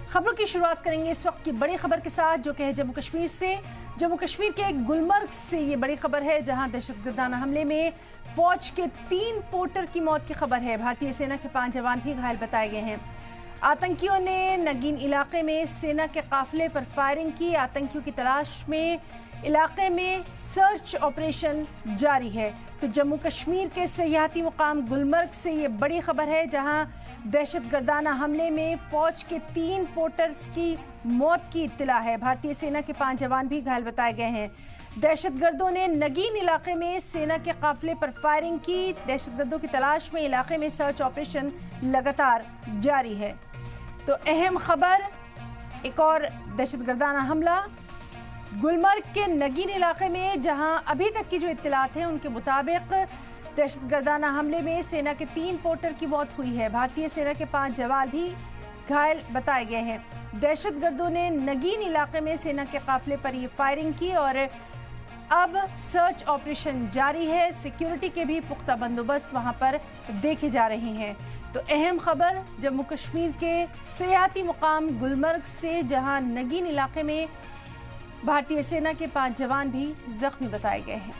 खबरों की शुरुआत करेंगे इस वक्त की बड़ी खबर के साथ, जो कि है जम्मू कश्मीर से। जम्मू कश्मीर के गुलमर्ग से ये बड़ी खबर है, जहां दहशतगर्दाना हमले में फौज के 3 पोर्टर की मौत की खबर है। भारतीय सेना के 5 जवान भी घायल बताए गए हैं। आतंकियों ने नगीन इलाके में सेना के काफिले पर फायरिंग की। आतंकियों की तलाश में इलाके में सर्च ऑपरेशन जारी है। तो जम्मू कश्मीर के सियाहती मुकाम गुलमर्ग से ये बड़ी खबर है, जहां दहशतगर्दाना हमले में फौज के 3 पोर्टर्स की मौत की इत्तला है। भारतीय सेना के 5 जवान भी घायल बताए गए हैं। दहशतगर्दों ने नगीन इलाके में सेना के काफिले पर फायरिंग की। दहशतगर्दों की तलाश में इलाके में सर्च ऑपरेशन लगातार जारी है। तो अहम खबर, एक और दहशतगर्दाना हमला गुलमर्ग के नगीन इलाके में, जहां अभी तक की जो इत्तलात हैं उनके मुताबिक दहशतगर्दाना हमले में सेना के 3 पोर्टर की मौत हुई है। भारतीय सेना के 5 जवान भी घायल बताए गए हैं। दहशतगर्दों ने नगीन इलाके में सेना के काफिले पर ये फायरिंग की और अब सर्च ऑपरेशन जारी है। सिक्योरिटी के भी पुख्ता बंदोबस्त वहां पर देखे जा रहे हैं। तो अहम खबर जम्मू कश्मीर के सियाहती मुकाम गुलमर्ग से, जहां नगीन इलाके में भारतीय सेना के 5 जवान भी जख्मी बताए गए हैं।